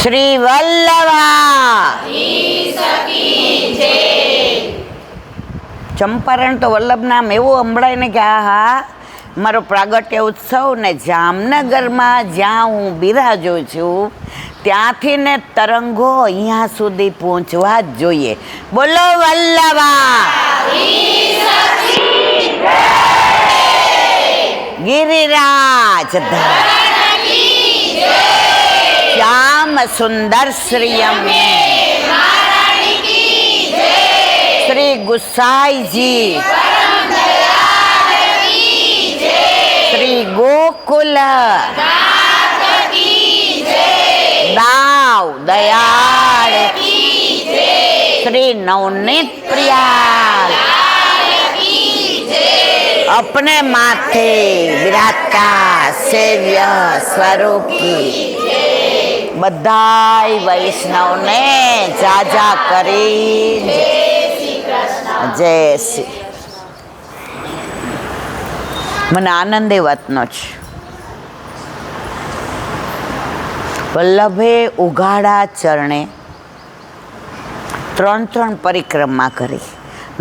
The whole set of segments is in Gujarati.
શ્રી વલ્લભા ચંપારણ તો વલ્લભ નામ એવું સંભળાય ને કે આહા મારો પ્રાગટ્ય ઉત્સવ ને જામનગરમાં જ્યાં હું બિરાજું છું ત્યાંથી ને તરંગો અહીંયા સુધી પહોંચવા જ જોઈએ. બોલો વલ્લભા ગિરિરાજ શ્યામ સુંદર શ્રીયમ શ્રી ગુસાઈજી શ્રી ગોકુલ દાવ દયાળ શ્રી નવनीत प्रियाल अपने माथे विराजता सेव्य स्वरूप की બધાય વૈષ્ણવને જાજા કરી જય શ્રી. મને આનંદ એ વાતનો છે. વલ્લભે ઉઘાડા ચરણે 3 પરિક્રમા કરી.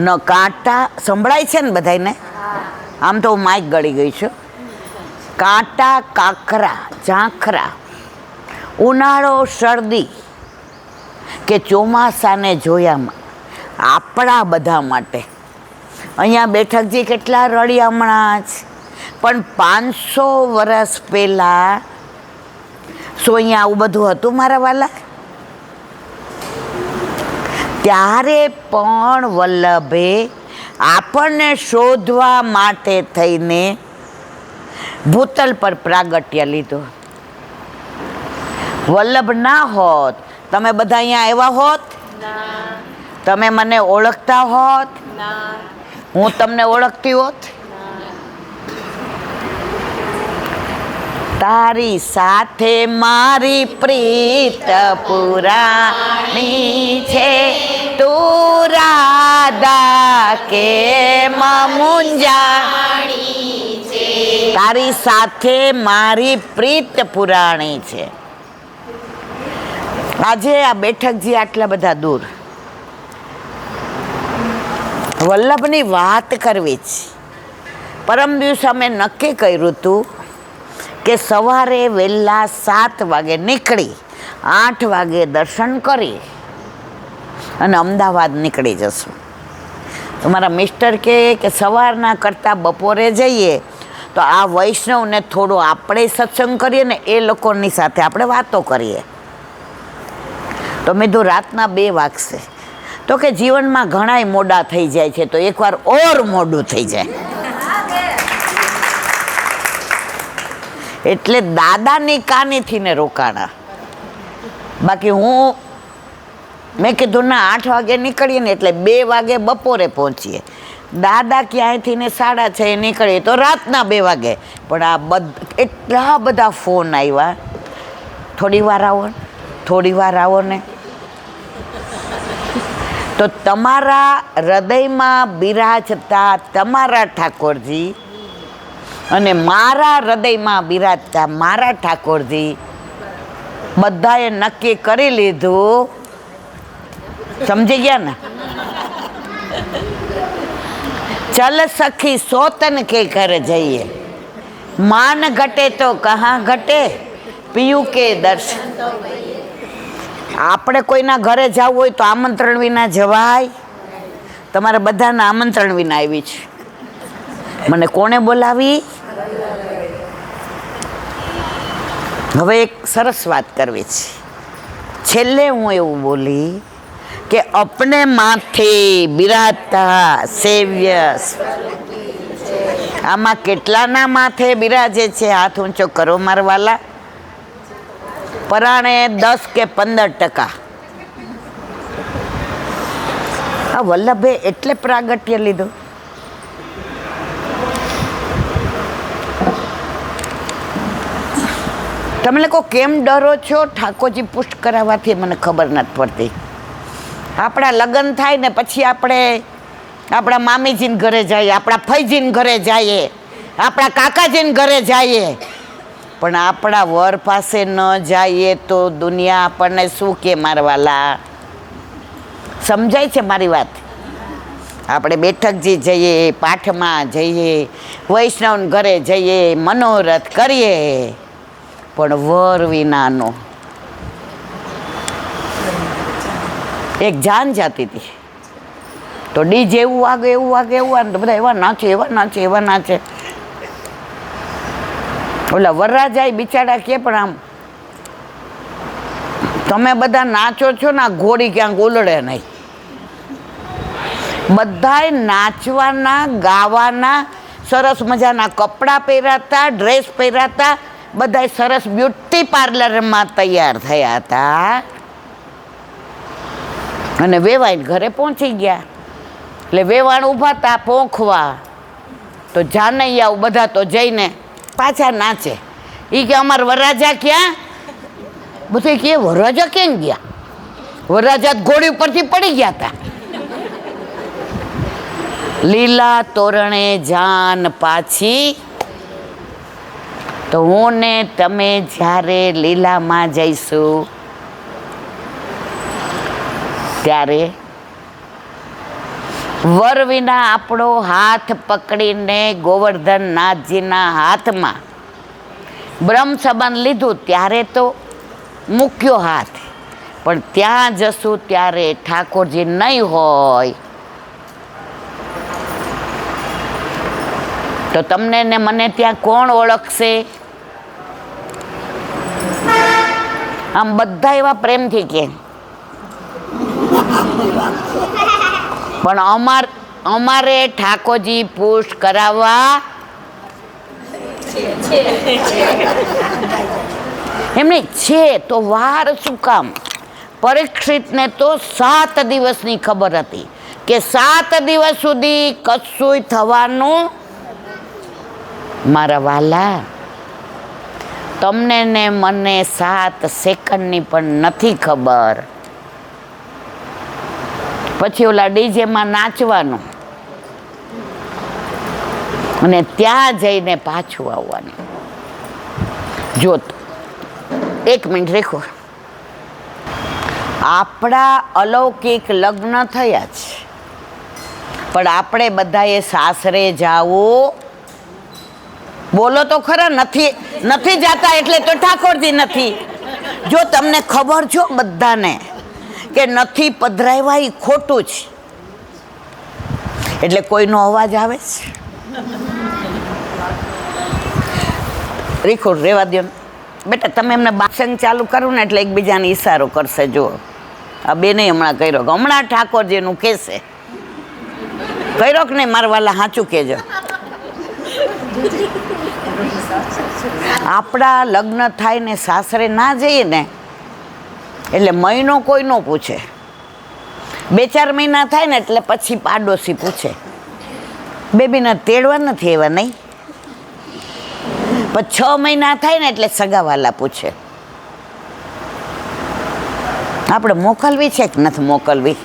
ન કાંટા સંભળાય છે ને બધાને? આમ તો હું માઇક ગળી ગઈ છું. કાંટા કાકરા ઝાંખરા ઉનાળો શરદી કે ચોમાસાને જોયામાં આપણા બધા માટે અહીંયા બેઠકજી કેટલા રડ્યા હમણાં જ, પણ 500 વર્ષ પહેલાં શું અહીંયા આવું બધું હતું મારા વાલા? ત્યારે પણ વલ્લભે આપણને શોધવા માટે થઈને ભૂતલ પર પ્રાગટ્ય લીધો. વલ્લભ ના હોત, તમે બધા અહીંયા આવ્યા હોત? તમે મને ઓળખતા હોત? હું તમને ઓળખતી હોત? તારી સાથે મારી પ્રીત પુરાણી છે, તું રાધા કે મુંજાણી છે. તારી સાથે મારી પ્રીત પુરાણી છે. આજે આ બેઠકજી આટલા બધા દૂર વલ્લભની વાત કરવી છે. પરમ દિવસે અમે નક્કી કર્યું હતું કે સવારે વહેલા 7 વાગે નીકળી 8 વાગે દર્શન કરી અને અમદાવાદ નીકળી જશું. તમારા મિસ્ટર કહે કે સવારના કરતાં બપોરે જઈએ તો આ વૈષ્ણવને થોડો આપણે સત્સંગ કરીએ ને એ લોકોની સાથે આપણે વાતો કરીએ. તો મેં તો રાતના 2 વાગશે. તો કે જીવનમાં ઘણાય મોડા થઈ જાય છે, તો એકવાર ઓર મોડું થઈ જાય. એટલે દાદાની કાનીથી ને રોકાણા. બાકી મેં કીધું ના 8 વાગે નીકળીએ ને એટલે 2 વાગે બપોરે પહોંચીએ. દાદા ક્યાંયથી ને 6:30 નીકળીએ તો રાતના 2 વાગે. પણ આ એટલા બધા ફોન આવ્યા, થોડી વાર આવો, થોડી વાર આવો ને. તો તમારા હૃદયમાં બિરાજતા તમારા ઠાકોરજી અને મારા હૃદયમાં બિરાજતા મારા ઠાકોરજી બધાએ નક્કી કરી લીધું. સમજી ગયા ને? ચલ સખી સોતન કે ઘર જઈએ, માન ઘટે તો કહાં ઘટે, પિયું કે દર્શન. આપણે કોઈના ઘરે જવું હોય તો આમંત્રણ વિના જવાય? તમારે બધાના આમંત્રણ વિના આવી છે. મને કોણે બોલાવી? હવે એક સરસ વાત કરવી છે. છેલ્લે હું એવું બોલી કે અપને માથે બિરાજતા સેવ્ય. આમાં કેટલાના માથે બિરાજે છે? હાથ ઊંચો કરો મારવાલા. પરાણે 10 કે 15%. આ વલ્લભે એટલે પ્રાગટ્ય લીધું. તમે લોકો કેમ ડરો છો ઠાકોરજી પુષ્ટ કરાવવાથી? મને ખબર નથી પડતી. આપણા લગ્ન થાય ને પછી આપણે આપણા મામીજીને ઘરે જઈએ, આપણા ફઈજીને ઘરે જઈએ, આપણા કાકાજીને ઘરે જઈએ, પણ આપણા વર પાસે ન જઈએ તો દુનિયા આપણને શું કે મારવાલા? સમજાય છે મારી વાત? આપણે બેઠકજી જઈએ, પાઠમાં જઈએ, વૈષ્ણવ ઘરે જઈએ, મનોરથ કરીએ, પણ વર વિનાનો. એક જાન જાતી હતી તો ડીજે એવું વાગે એવું વાગે એવું વાગે તો બધા એવા નાચે એવા નાચે એવા નાચે. ઓલા વરરાજાએ બિચારા કે પણ આમ તમે બધા નાચો છો ને, આ ઘોડી ક્યાંક ઉલડે નહીં. બધાય નાચવાના, ગાવાના, સરસ મજાના કપડાં પહેરાતા, ડ્રેસ પહેરાતા, બધાય સરસ બ્યુટી પાર્લરમાં તૈયાર થયા હતા અને વેવાઈને ઘરે પહોંચી ગયા. એટલે વેવાણ ઊભા હતા પોંખવા, તો જાનૈયાઓ બધા તો જઈને પાછા નાચે. એ કે અમારા વરરાજા ક્યાં? બધે કે વરરાજા કેમ ગયા? વરરાજા ઘોડી ઉપરથી પડી ગયા હતા. લીલા તોરણે જાન પાછી, તો હું ને તમે જ્યારે લીલામાં જઈશું ત્યારે વર વિના આપણો હાથ પકડીને ગોવર્ધનનાથજીના હાથમાં બ્રહ્મ સંબંધ લીધું ત્યારે તો મૂક્યો હાથ, પણ ત્યાં જશું ત્યારે ઠાકોરજી નહીં હોય તો તમને ને મને ત્યાં કોણ ઓળખશે? આમ બધા એવા પ્રેમથી કે, પણ અમારે ઠાકોરજી પુષ્ટ કરાવવા એમને છે તો વાર શું કામ? પરીક્ષિતને તો 7 દિવસની ખબર હતી કે 7 દિવસ સુધી કશુંય થવાનું. મારા વાલા, તમને ને મને 7 સેકન્ડની પણ નથી ખબર. પછી ઓલા ડીજેમાં નાચવાનું અને ત્યાં જઈને પાછું આવવાનું. જો 1 મિનિટ રેખો, આપણા અલૌકિક લગ્ન થયા છે, પણ આપણે બધાએ સાસરે જાવું. બોલો તો ખરા, નથી જાતા એટલે તો ઠાકોરજી નથી. જો તમને ખબર છો બધાને કે નથી પધરાવ્યા એ ખોટું છે, એટલે કોઈનો અવાજ આવે છે? રેકોર્ડ રેવા દો બેટા. તમે એમને ભાષણ ચાલુ કરો ને એટલે એકબીજાને ઈશારો કરશે. જો આ બેને હમણાં કર્યો, હમણાં ઠાકોરજીનું કહેશે. કર્યો કે નહીં મારા વાલા? સાચું કહેજો. આપણા લગ્ન થાય ને સાસરે ના જઈએ ને એટલે મહિનો કોઈ ન પૂછે. 2-4 મહિના થાય ને એટલે પછી પાડોશી પૂછે, બેબીને તેડવા નથી એવા નહીં. પછી 6 મહિના થાય ને એટલે સગાવાલા પૂછે, આપણે મોકલવી છે કે નથી મોકલવી.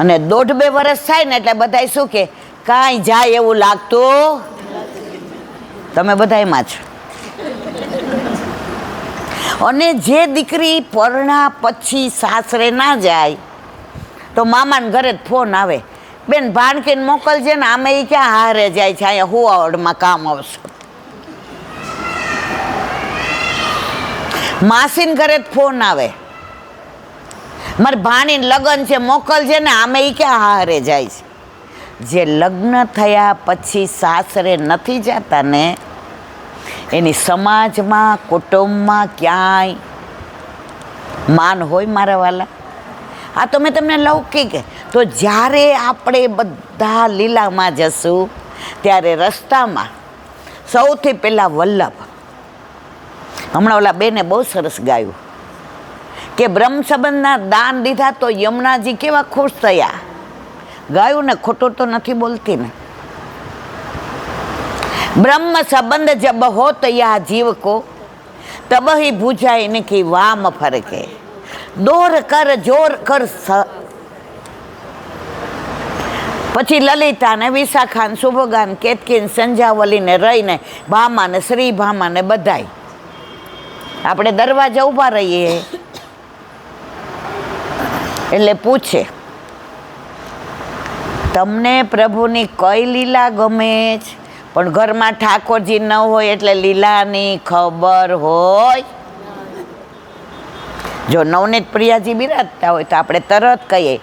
અને 1.5-2 વર્ષ થાય ને એટલે બધા શું કે કાંઈ જાય એવું લાગતું. તમે બધા એમાં છો. અને જે દીકરી પરણા પછી સાસરે ના જાય તો મામાને ઘરે જ ફોન આવે, બેન ભાણકીને મોકલજે ને, આમે એ ક્યાં હારે જાય છે, અહીંયા હુવાવડમાં કામ આવશે. માસીને ઘરે જ ફોન આવે, મારે ભાણીને લગ્ન છે મોકલજે ને, આમે એ ક્યાં હારે જાય છે. જે લગ્ન થયા પછી સાસરે નથી જતા ને એની સમાજમાં, કુટુંબમાં ક્યાંય માન હોય મારા વાલા? આ તો મેં તમને લૌકિક. તો જ્યારે આપણે બધા લીલામાં જશું ત્યારે રસ્તામાં સૌથી પહેલાં વલ્લભ, હમણાં ઓલા બેને બહુ સરસ ગાયું કે બ્રહ્મ સંબંધના દાન દીધા તો યમુનાજી કેવા ખુશ થયા. ગાયું ને, ખોટું તો નથી બોલતી ને. ब्रह्म संबंध जब हो तो यह जीव को तब ही बुझा इनकी वाम फरके दोर कर जोर कर પછી લલિતા ને વિશાખા ને શુભગા ને કેતકી ને સંજાવલી ને રહીને ભામા ને શ્રી ભામા ને બધાય આપણે દરવાજા ઊભા રહીએ એટલે પૂછે, તમને પ્રભુની કઈ લીલા ગમે છે? પણ ઘરમાં ઠાકોરજી ન હોય એટલે લીલાની ખબર હોય. જો નવનીત પ્રિયાજી બિરાજતા હોય તો આપણે તરત કહીએ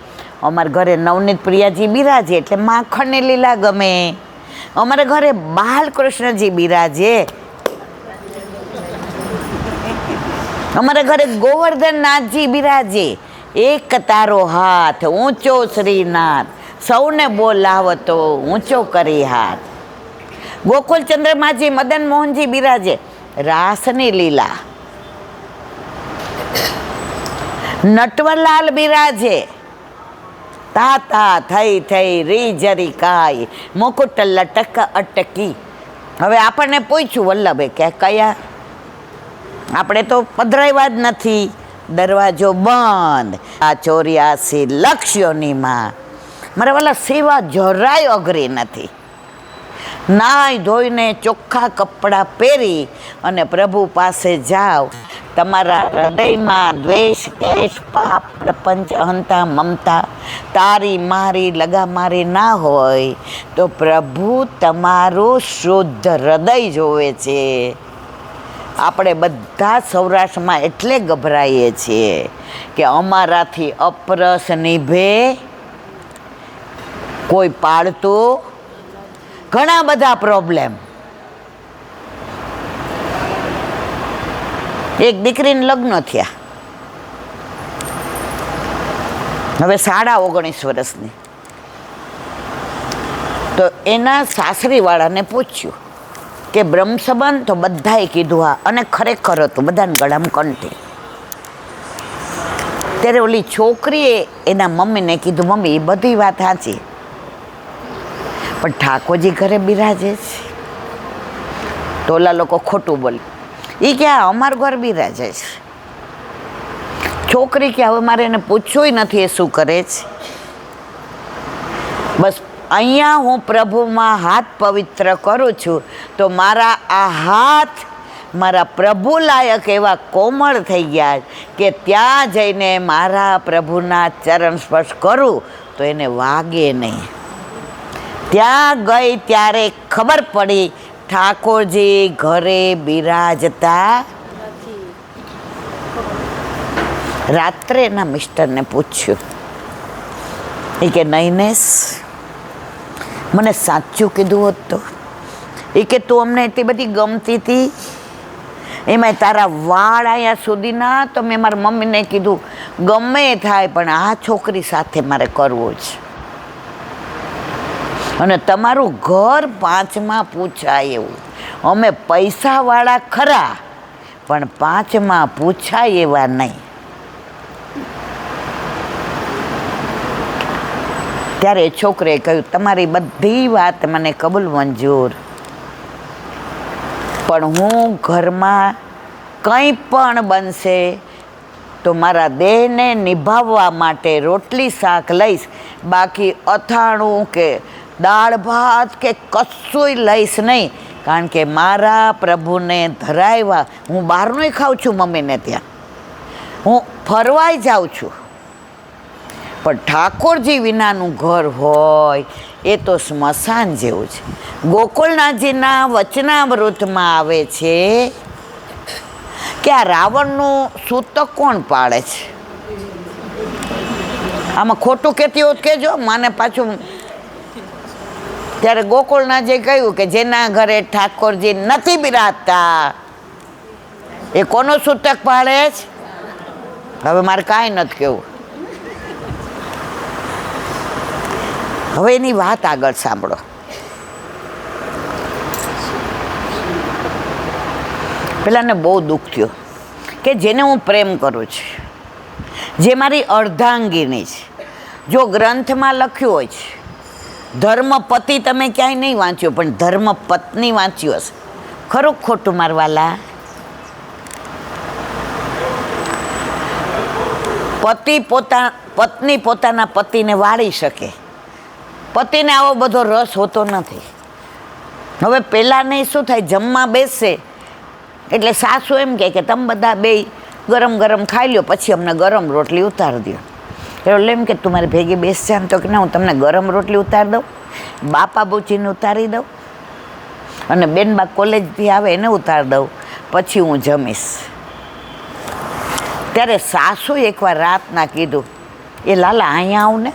અમારા ઘરે નવનીત પ્રિયાજી બિરાજે એટલે માખણની લીલા ગમે. અમારા ઘરે બાલકૃષ્ણજી બિરાજે, અમારા ઘરે ગોવર્ધનનાથજી બિરાજે, એક તારો હાથ ઊંચો શ્રીનાથ, સૌને બોલાવતો ઊંચો કરી હાથ. ગોકુલચંદ્રમાજી મદન મોહનજી બિરાજે, રાસની લીલા. નટવરલાલ બિરાજે, તાતા થઈ થઈ રી જરી કાય, મુકુટ લટક અટકી. હવે આપણને પૂછ્યું વલ્લભે કે કયા, આપણે તો પધરાવ્યા જ નથી, દરવાજો બંધ. આ 84 લક્ષ્યોની માં, મારા વાલા સેવા જરાય અઘરી નથી. નાઈ ધોઈને ચોખ્ખા કપડાં પહેરી અને પ્રભુ પાસે જાઓ. તમારા હૃદયમાં દ્વેષ, કેશ, પાપ, પ્રપંચ, અહંતા, મમતા, તારી મારી લગામારી ના હોય તો પ્રભુ તમારું શુદ્ધ હૃદય જોવે છે. આપણે બધા સૌરાષ્ટ્રમાં એટલે ગભરાઈએ છીએ કે અમારાથી અપરસ નિભે કોઈ પાળતું, ઘણા બધા પ્રોબ્લેમ. એક દીકરીને લગ્ન થયા, હવે 19.5 વર્ષની, તો એના સાસરીવાળાને પૂછ્યું કે બ્રહ્મ સંબંધ, તો બધાએ કીધું હા, અને ખરેખર હતું, બધાને ગળામાં કંઠી. ત્યારે ઓલી છોકરીએ એના મમ્મીને કીધું, મમ્મી એ બધી વાત સાચી, પણ ઠાકોરજી ઘરે બિરાજે છે. તો ઓલા લોકો ખોટું બોલે, એ કે અમારું ઘર બિરાજે છે. છોકરી કે હવે મારે એને પૂછવું નથી એ શું કરે છે, બસ અહીંયા હું પ્રભુમાં હાથ પવિત્ર કરું છું તો મારા આ હાથ મારા પ્રભુ લાયક એવા કોમળ થઈ ગયા કે ત્યાં જઈને મારા પ્રભુના ચરણ સ્પર્શ કરું તો એને વાગે નહીં. ત્યાં ગઈ ત્યારે ખબર પડી ઠાકોરજી ઘરે બિરાજતા. રાત્રે એના મિસ્ટરને પૂછ્યું, એ કે નૈનેશ, મને સાચું કીધું હોત તો. એ કે તું અમને એટલી બધી ગમતી હતી, એમાં તારા વાળ અહીંયા સુધીના, તો મેં મારા મમ્મીને કીધું ગમે થાય પણ આ છોકરી સાથે મારે કરવું છે. અને તમારું ઘર 5માં પૂછાય એવું. અમે પૈસાવાળા ખરા પણ 5માં પૂછાય એવા નહીં. ત્યારે છોકરીએ કહ્યું, તમારી બધી વાત મને કબૂલ મંજૂર, પણ હું ઘરમાં કંઈ પણ બનશે તો મારા દેહને નિભાવવા માટે રોટલી શાક લઈશ, બાકી અથાણું કે દાળ ભાત કે કશુંય લઈશ નહીં. કારણ કે મારા પ્રભુને ધરાવ્યા, હું બહારનુંય ખાઉં છું મમ્મીને ત્યાં, હું ફરવાય જાઉં છું, પણ ઠાકોરજી વિનાનું ઘર હોય એ તો સ્મશાન જેવું છે. ગોકુળનાથજીના વચનામૃતમાં આવે છે કે આ રાવણનું સૂતક કોણ પાડે છે. આમાં ખોટું કહેતી હોત કહેજો મને પાછું. ત્યારે ગોકુળનાથજીએ કહ્યું કે જેના ઘરે ઠાકોરજી નથી બિરાજતા એ કોનો સૂતક પાડે છે. હવે મારે કાંઈ નથી કહેવું. હવે એની વાત આગળ સાંભળો. પેલાને બહુ દુઃખ થયું કે જેને હું પ્રેમ કરું છું, જે મારી અર્ધાંગીની છે. જો ગ્રંથમાં લખ્યું હોય છે ધર્મપતિ, તમે ક્યાંય નહીં વાંચ્યું પણ ધર્મપત્ની વાંચ્યું હશે. ખરું ખોટું મારવાલા? પત્ની પોતાના પતિને વાળી શકે પતિને આવો બધો રસ હોતો નથી. હવે પહેલાં નહીં શું થાય, જમવા બેસશે એટલે સાસુ એમ કહે કે તમે બધા બે ગરમ ગરમ ખાઈ લો, પછી અમને ગરમ રોટલી ઉતારી દો. એટલે એમ કે તું મારી ભેગી બેસશે આમ, તો કે ના હું તમને ગરમ રોટલી ઉતારી દઉં, બાપા બુચીને ઉતારી દઉં અને બેનબા કોલેજથી આવે એને ઉતારી દઉં, પછી હું જમીશ. ત્યારે સાસુ એકવાર રાતના કીધું, એ લાલા અહીંયા આવ ને,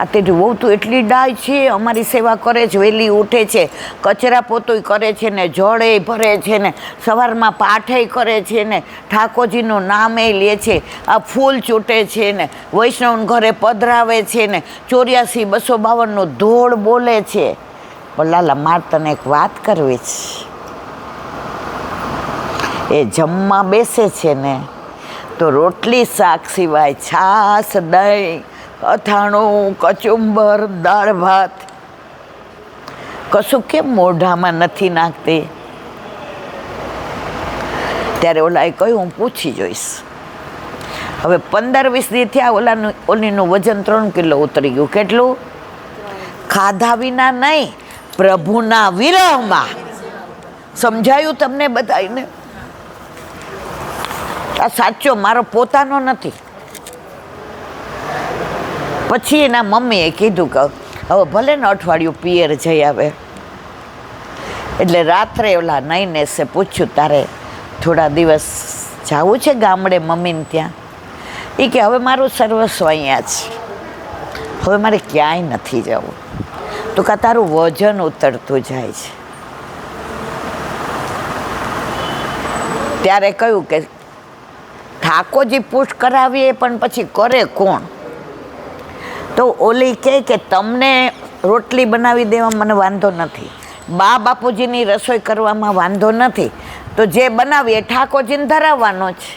આ તે વહુ તું એટલી ડાય છે, અમારી સેવા કરે છે, વહેલી ઉઠે છે, કચરા પોતું કરે છે ને, જળે ભરે છે ને, સવારમાં પાઠે કરે છે ને, ઠાકોરજીનું નામે લે છે, આ ફૂલ ચૂંટે છે ને, વૈષ્ણવ ઘરે પધરાવે છે ને, 84-252 ધોળ બોલે છે. પણ લાલા માર તને એક વાત કરવી છે, એ જમવા બેસે છે ને તો રોટલી શાક સિવાય છાશ, દહીં, અથાણું, કચુંબર, દાળ ભાત કશું કેમ મોઢામાં નથી નાખતી? ત્યારે ઓલાએ કહ્યું હું પૂછી જોઈશ. હવે 15-20 દી થયા, ઓલીનું વજન 3 કિલો ઉતરી ગયું. કેટલું? ખાધા વિના નહીં, પ્રભુના વિરહમાં. સમજાયું તમને બધાને? આ સાચો મારો પોતાનો નથી. પછી એના મમ્મીએ કીધું કે હવે ભલે ને અઠવાડિયું પિયર જઈ આવે. એટલે રાત્રે ઓલા નૈનેશે પૂછ્યું તારે થોડા દિવસ જવું છે ગામડે મમ્મીને ત્યાં? એ કે હવે મારું સર્વસ્વ અહીંયા છે, હવે મારે ક્યાંય નથી જવું. તો કાં તારું વજન ઉતરતું જાય છે. ત્યારે કહ્યું કે ઠાકોરજી પૂછ કરાવીએ પણ પછી કરે કોણ? તો ઓલી કહે કે તમને રોટલી બનાવી દેવામાં મને વાંધો નથી, બા બાપુજીની રસોઈ કરવામાં વાંધો નથી, તો જે બનાવીએ ઠાકોરજીને ધરાવવાનો છે.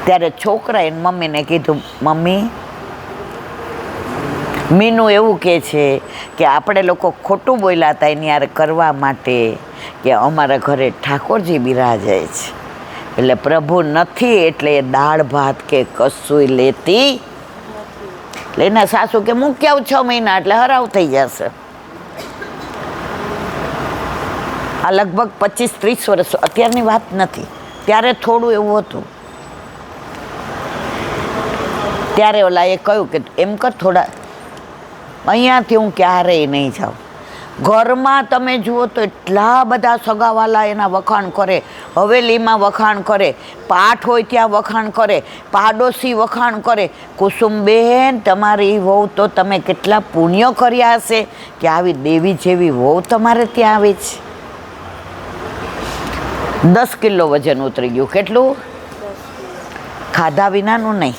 ત્યારે છોકરાએ મમ્મીને કીધું, મમ્મી મીનુ એવું કહે છે કે આપણે લોકો ખોટું બોલ્યા હતા એની યાર કરવા માટે કે અમારા ઘરે ઠાકોરજી બિરાજે છે, એટલે પ્રભુ નથી એટલે એ દાળ ભાત કે કશું લેતી. એટલે એના સાસુ કે મૂકી આવ 6 મહિના એટલે હરાવ થઈ જશે. આ લગભગ 25-30 વર્ષ અત્યારની વાત નથી, ત્યારે થોડું એવું હતું. ત્યારે ઓલા એ કહ્યું કે એમ કર, થોડા અહીંયાથી હું ક્યારેય નહીં જાઉં. ઘરમાં તમે જુઓ તો એટલા બધા સગાવાલા એના વખાણ કરે, હવેલીમાં વખાણ કરે, પાઠ હોય ત્યાં વખાણ કરે, પાડોશી વખાણ કરે. કુસુમબેન તમારી વહુ તો તમે કેટલા પુણ્ય કર્યા હશે કે આવી દેવી જેવી વહુ તમારે ત્યાં આવી છે. 10 કિલો વજન ઉતરી ગયું. કેટલું? ખાધા વિનાનું નહીં.